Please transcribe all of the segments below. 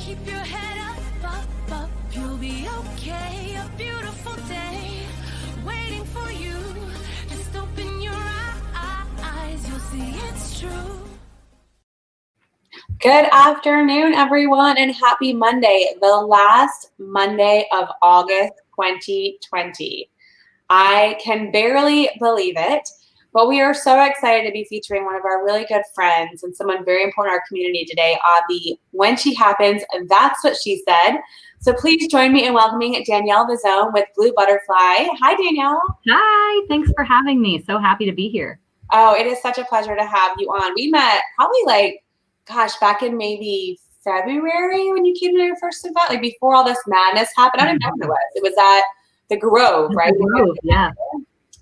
Keep your head up, you'll be okay. A beautiful day waiting for you. Just open your eyes, you'll see it's true. Good afternoon, everyone, and happy Monday, the last Monday of August 2020. I can barely believe it, but we are so excited to be featuring one of our really good friends and someone very important in our community today on the When She Happens, That's What She Said. So please join me in welcoming Danielle Visone with Blue Butterfly. Hi, Danielle. Hi, thanks for having me. So happy to be here. Oh, it is such a pleasure to have you on. We met probably back in maybe February when you came to your first event, like before all this madness happened. I don't know when it was. It was at the Grove, right? The Grove, yeah.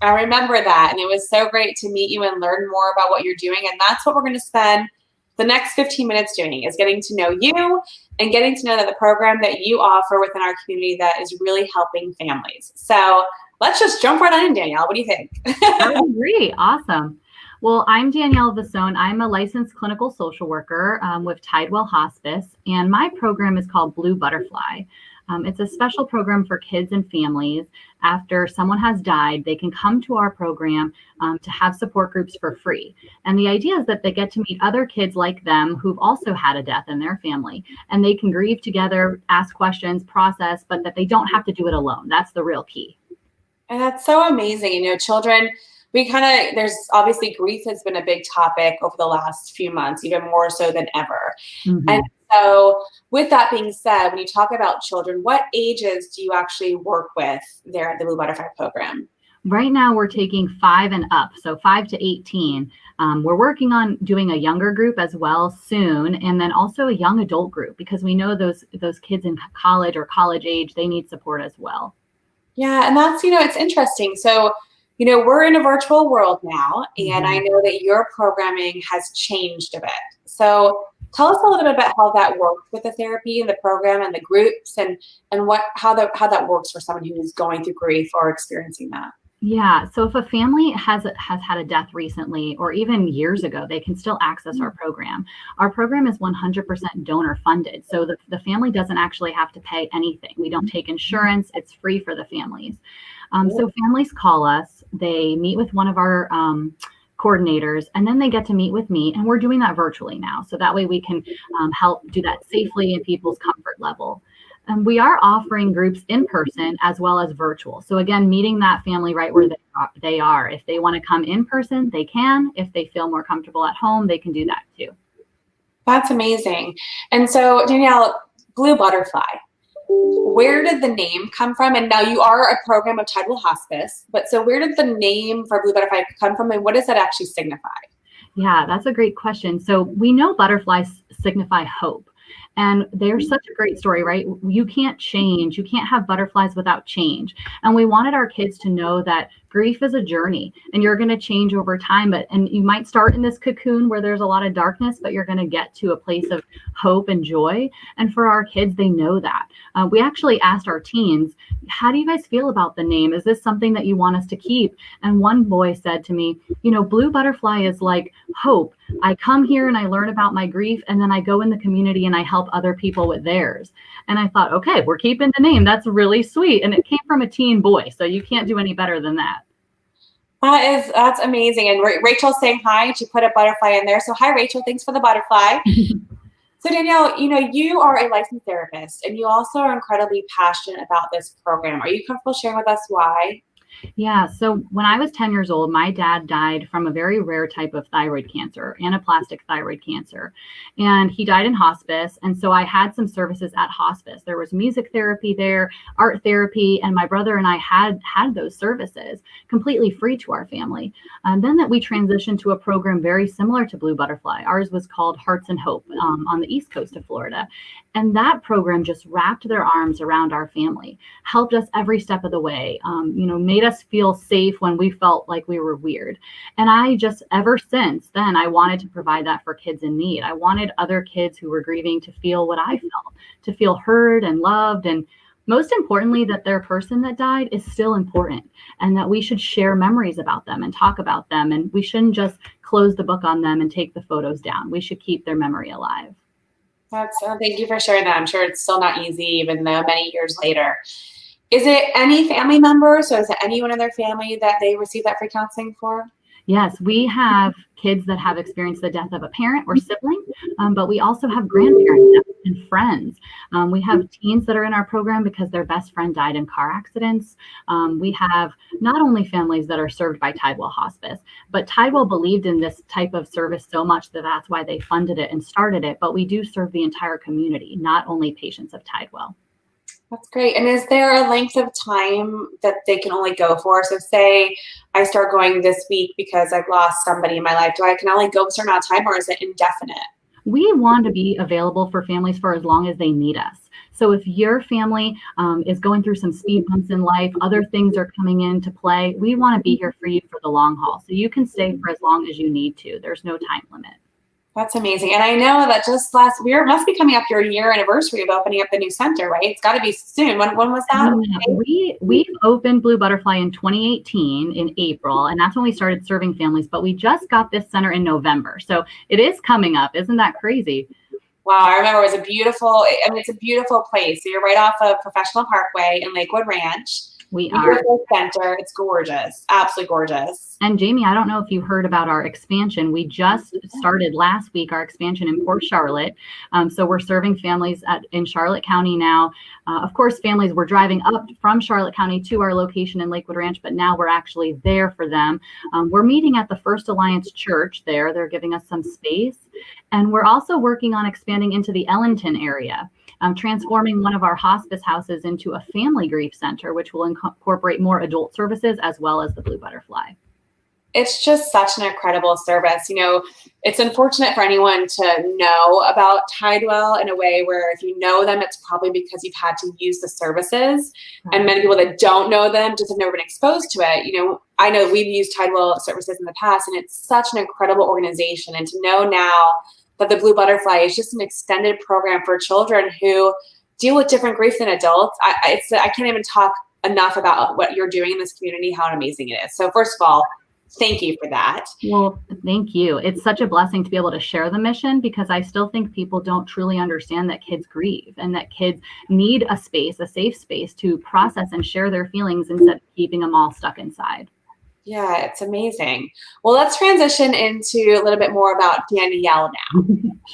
I remember that. And it was so great to meet you and learn more about what you're doing. And that's what we're going to spend the next 15 minutes doing, is getting to know you and getting to know that the program that you offer within our community that is really helping families. So let's just jump right on in, Danielle. What do you think? I agree. Awesome. Well, I'm Danielle Visone. I'm a licensed clinical social worker with Tidewell Hospice, and my program is called Blue Butterfly. It's a special program for kids and families. After someone has died, they can come to our program to have support groups for free. And the idea is that they get to meet other kids like them who've also had a death in their family, and they can grieve together, ask questions, process, but that they don't have to do it alone. That's the real key. And that's so amazing. You know, children, there's obviously grief has been a big topic over the last few months, even more so than ever. Mm-hmm. And so with that being said, when you talk about children, what ages do you actually work with there at the Blue Butterfly program? Right now we're taking 5 and up, so 5 to 18. We're working on doing a younger group as well soon, and then also a young adult group, because we know those kids in college or college age, they need support as well. Yeah, and that's, it's interesting. So, we're in a virtual world now, and I know that your programming has changed a bit. So tell us a little bit about how that works with the therapy and the program and the groups, and how that works for someone who is going through grief or experiencing that. Yeah. So if a family has had a death recently, or even years ago, they can still access our program. Our program is 100% donor funded. So the family doesn't actually have to pay anything. We don't take insurance. It's free for the families. So families call us, they meet with one of our coordinators, and then they get to meet with me, and we're doing that virtually now. So that way we can help do that safely in people's comfort level. We are offering groups in person as well as virtual. So again, meeting that family right where they are. If they want to come in person, they can. If they feel more comfortable at home, they can do that too. That's amazing. And so, Danielle, Blue Butterfly, where did the name come from? And now you are a program of Tidewell Hospice, but so where did the name for Blue Butterfly come from, and what does that actually signify? Yeah, that's a great question. So we know butterflies signify hope. And they're such a great story, right? You can't change. You can't have butterflies without change. And we wanted our kids to know that grief is a journey, and you're going to change over time. And you might start in this cocoon where there's a lot of darkness, but you're going to get to a place of hope and joy. And for our kids, they know that. We actually asked our teens, how do you guys feel about the name? Is this something that you want us to keep? And one boy said to me, Blue Butterfly is like hope. I come here and I learn about my grief, and then I go in the community and I help other people with theirs. And I thought, okay, we're keeping the name. That's really sweet. And it came from a teen boy, so you can't do any better than that. That's amazing. And Rachel's saying hi. She put a butterfly in there. So hi, Rachel. Thanks for the butterfly. So Danielle, you are a licensed therapist, and you also are incredibly passionate about this program. Are you comfortable sharing with us why? Yeah. So when I was 10 years old, my dad died from a very rare type of thyroid cancer, anaplastic thyroid cancer. And he died in hospice. And so I had some services at hospice. There was music therapy there, art therapy, and my brother and I had those services completely free to our family. And then that we transitioned to a program very similar to Blue Butterfly. Ours was called Hearts and Hope on the East Coast of Florida. And that program just wrapped their arms around our family, helped us every step of the way, made us feel safe when we felt like we were weird. And I just, ever since then, I wanted to provide that for kids in need. I wanted other kids who were grieving to feel what I felt, to feel heard and loved. And most importantly, that their person that died is still important, and that we should share memories about them and talk about them. And we shouldn't just close the book on them and take the photos down. We should keep their memory alive. Thank you for sharing that. I'm sure it's still not easy, even though many years later. Is it any family member? So is it anyone in their family that they receive that free counseling for? Yes, we have kids that have experienced the death of a parent or sibling, but we also have grandparents and friends. We have teens that are in our program because their best friend died in car accidents. We have not only families that are served by Tidewell Hospice, but Tidewell believed in this type of service so much that that's why they funded it and started it. But we do serve the entire community, not only patients of Tidewell. That's great. And is there a length of time that they can only go for? So say I start going this week because I've lost somebody in my life. Do I can only go a certain amount of time, or is it indefinite? We want to be available for families for as long as they need us. So if your family is going through some speed bumps in life, other things are coming into play, we want to be here for you for the long haul. So you can stay for as long as you need to. There's no time limit. That's amazing. And I know that just last year must be coming up your year anniversary of opening up the new center, right? It's got to be soon. When was that? We've opened Blue Butterfly in 2018 in April, and that's when we started serving families. But we just got this center in November. So it is coming up. Isn't that crazy? Wow, I remember it was it's a beautiful place. So you're right off of Professional Parkway in Lakewood Ranch. We are. Beautiful center. It's gorgeous. Absolutely gorgeous. And Jamie, I don't know if you heard about our expansion. We just started last week our expansion in Port Charlotte. So we're serving families in Charlotte County now. Of course, families were driving up from Charlotte County to our location in Lakewood Ranch, but now we're actually there for them. We're meeting at the First Alliance Church there. They're giving us some space. And we're also working on expanding into the Ellington area. Transforming one of our hospice houses into a family grief center, which will incorporate more adult services as well as the Blue Butterfly. It's just such an incredible service. You know, it's unfortunate for anyone to know about Tidewell in a way where if you know them, it's probably because you've had to use the services. Right. And many people that don't know them just have never been exposed to it. You know, I know we've used Tidewell services in the past, and it's such an incredible organization. And to know now that the Blue Butterfly is just an extended program for children who deal with different grief than adults. I can't even talk enough about what you're doing in this community, how amazing it is. So first of all, thank you for that. Well, thank you. It's such a blessing to be able to share the mission, because I still think people don't truly understand that kids grieve and that kids need a space, a safe space to process and share their feelings instead of keeping them all stuck inside. Yeah, it's amazing. Well, let's transition into a little bit more about Danielle now.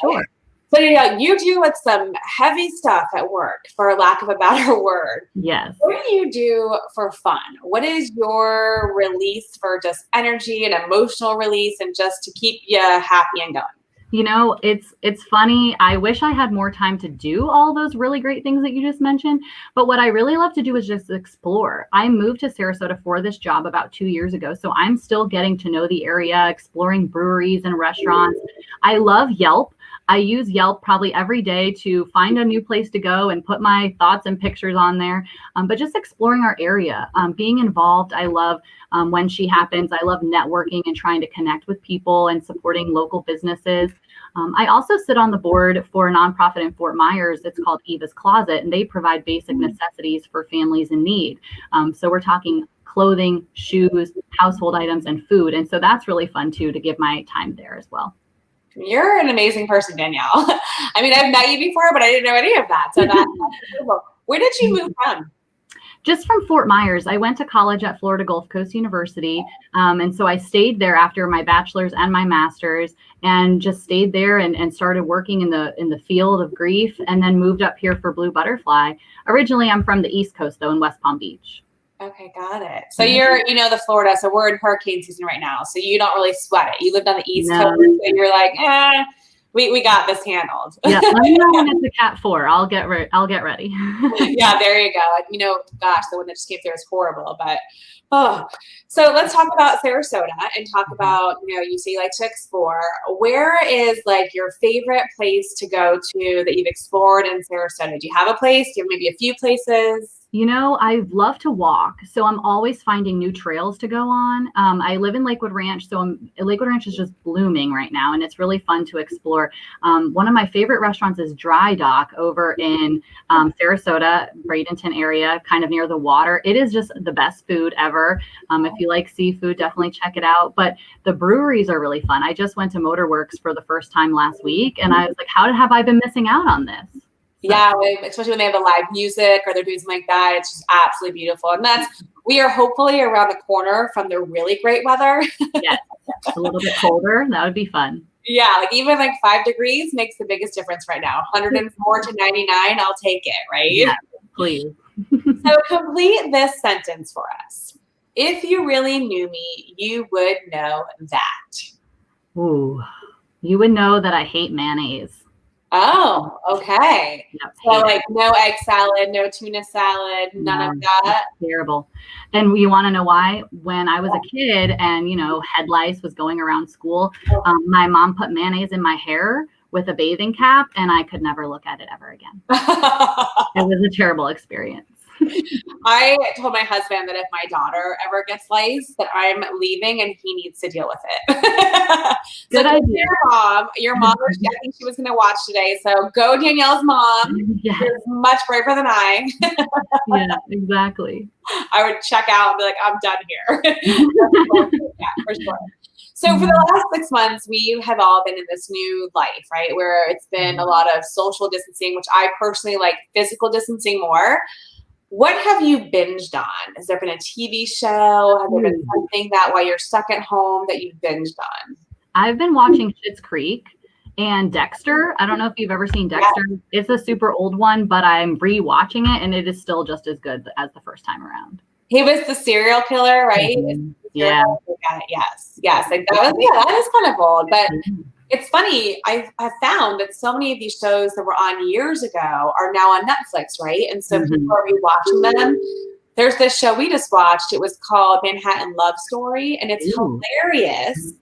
Sure. So Danielle, you deal with some heavy stuff at work, for lack of a better word. Yes. What do you do for fun? What is your release for just energy and emotional release and just to keep you happy and going? You know, it's funny. I wish I had more time to do all those really great things that you just mentioned. But what I really love to do is just explore. I moved to Sarasota for this job about 2 years ago. So I'm still getting to know the area, exploring breweries and restaurants. I love Yelp. I use Yelp probably every day to find a new place to go and put my thoughts and pictures on there. But just exploring our area, being involved. I love when she happens. I love networking and trying to connect with people and supporting local businesses. I also sit on the board for a nonprofit in Fort Myers. It's called Eva's Closet, and they provide basic necessities for families in need. So we're talking clothing, shoes, household items, and food. And so that's really fun too, to give my time there as well. You're an amazing person, Danielle. I mean, I've met you before, but I didn't know any of that. So that's beautiful. Where did you move from? Just from Fort Myers. I went to college at Florida Gulf Coast University. And so I stayed there after my bachelor's and my master's, and just stayed there and started working in the field of grief, and then moved up here for Blue Butterfly. Originally, I'm from the East Coast, though, in West Palm Beach. Okay, got it. So you're, the Florida, so we're in hurricane season right now. So you don't really sweat it. You lived on the East Coast, so you're like, we got this handled. Yeah, let me know when it's a Cat 4. I'll get ready. Yeah, there you go. Gosh, the one that just came through is horrible. But so let's talk about Sarasota and talk about, you say you like to explore. Where is like your favorite place to go to that you've explored in Sarasota? Do you have a place? Do you have maybe a few places? You know, I love to walk, so I'm always finding new trails to go on. I live in Lakewood Ranch, so Lakewood Ranch is just blooming right now, and it's really fun to explore. One of my favorite restaurants is Dry Dock over in Sarasota, Bradenton area, kind of near the water. It is just the best food ever. If you like seafood, definitely check it out. But the breweries are really fun. I just went to Motorworks for the first time last week, and I was like, how have I been missing out on this? Yeah, especially when they have the live music or they're doing something like that. It's just absolutely beautiful. And we are hopefully around the corner from the really great weather. Yes, a little bit colder. That would be fun. Yeah, like even like 5 degrees makes the biggest difference right now. 104 to 99, I'll take it, right? Yeah, please. So complete this sentence for us. If you really knew me, you would know that. Ooh, you would know that I hate mayonnaise. Oh, okay. Yep, So like no egg salad, no tuna salad, none of that. Terrible. And you want to know why? When I was a kid and, head lice was going around school, my mom put mayonnaise in my hair with a bathing cap, and I could never look at it ever again. It was a terrible experience. I told my husband that if my daughter ever gets lice, that I'm leaving and he needs to deal with it. Good idea. Your mom, I think she was going to watch today. So go Danielle's mom. Yes. You're much braver than I. Yeah, exactly. I would check out and be like, I'm done here. Yeah, for sure. So for the last 6 months, we have all been in this new life, right? Where it's been a lot of social distancing, which I personally like physical distancing more. What have you binged on? Has there been a TV show? Has there been something that while you're stuck at home that you've binged on? I've been watching Schitt's Creek and Dexter. I don't know if you've ever seen Dexter. Yeah. It's a super old one, but I'm rewatching it, and it is still just as good as the first time around. He was the serial killer, right? Mm-hmm. Yeah. Yes. Like that is kind of old, but it's funny. I found that so many of these shows that were on years ago are now on Netflix, right? And so people are rewatching them. There's this show we just watched. It was called Manhattan Love Story, and it's hilarious.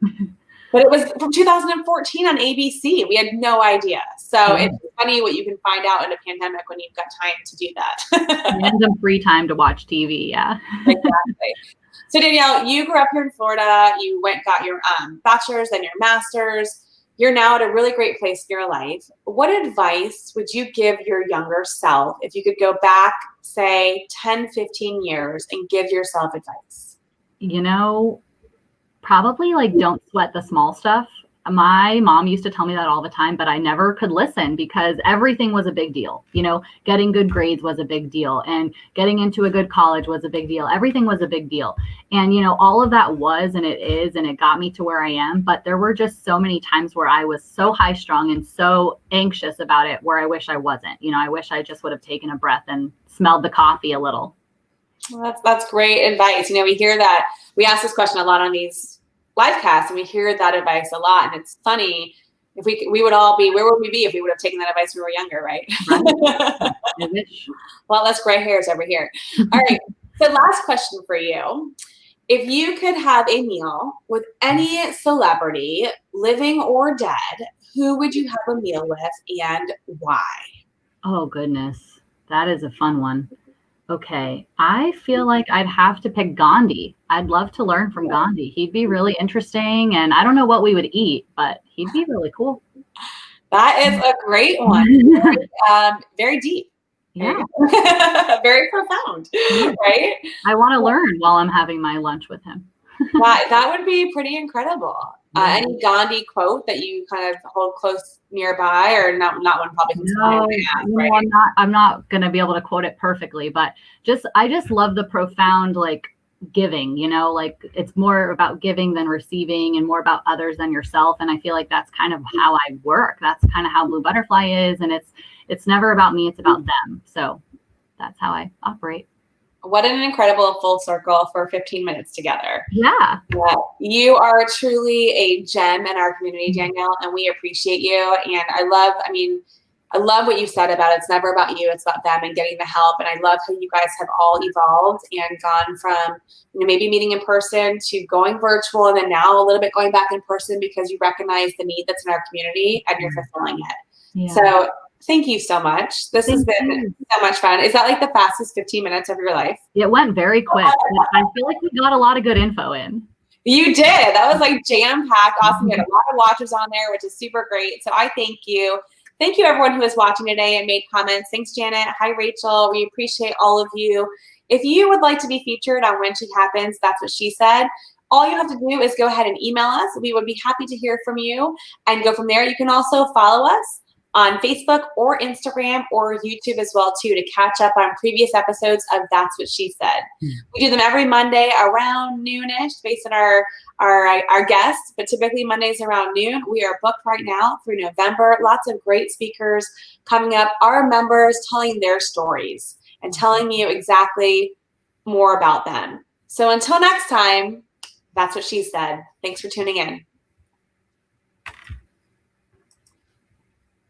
But it was from 2014 on ABC. We had no idea. So it's funny what you can find out in a pandemic when you've got time to do that. And some free time to watch TV, yeah. Exactly. So Danielle, you grew up here in Florida. You got your bachelor's and your master's. You're now at a really great place in your life. What advice would you give your younger self if you could go back, say, 10, 15 years and give yourself advice? Probably don't sweat the small stuff. My mom used to tell me that all the time, but I never could listen because everything was a big deal. Getting good grades was a big deal, and getting into a good college was a big deal. Everything was a big deal. And, all of that was, and it is, and it got me to where I am. But there were just so many times where I was so high strung and so anxious about it where I wish I wasn't. I wish I just would have taken a breath and smelled the coffee a little. Well, that's great advice. We hear that. We ask this question a lot on these live casts, and we hear that advice a lot. And it's funny, if we would all be, where would we be if we would have taken that advice when we were younger, right? Well, less gray hairs over here. All right. So last question for you. If you could have a meal with any celebrity, living or dead, who would you have a meal with and why? Oh, goodness. That is a fun one. Okay. I feel like I'd have to pick Gandhi. I'd love to learn from Gandhi. He'd be really interesting. And I don't know what we would eat, but he'd be really cool. That is a great one. Very deep. Yeah. Very profound, right? I want to learn while I'm having my lunch with him. That would be pretty incredible. Any Gandhi quote that you kind of hold close nearby, or not one probably comes to mind right now, right? I'm not going to be able to quote it perfectly, but I just love the profound, giving, it's more about giving than receiving and more about others than yourself. And I feel like that's kind of how I work. That's kind of how Blue Butterfly is. And it's never about me. It's about them. So that's how I operate. What an incredible full circle for 15 minutes together. Yeah. You are truly a gem in our community, Danielle, and we appreciate you. And I love what you said about it's never about you, it's about them and getting the help. And I love how you guys have all evolved and gone from maybe meeting in person to going virtual, and then now a little bit going back in person because you recognize the need that's in our community and you're fulfilling it. Yeah. So Thank you so much. This has Thank been you. so much fun. Is that like the fastest 15 minutes of your life? It went very quick. I feel like we got a lot of good info in. You did. That was like jam-packed. Awesome. You had a lot of watchers on there, which is super great. So I thank you. Thank you, everyone who is watching today and made comments. Thanks, Janet. Hi, Rachel. We appreciate all of you. If you would like to be featured on When She Happens, That's What She Said, all you have to do is go ahead and email us. We would be happy to hear from you and go from there. You can also follow us on Facebook or Instagram or YouTube as well too, to catch up on previous episodes of That's What She Said. We do them every Monday around noonish based on our guests, but typically Mondays around noon. We are booked right now through November. Lots of great speakers coming up. Our members telling their stories and telling you exactly more about them. So until next time, that's what she said. Thanks for tuning in.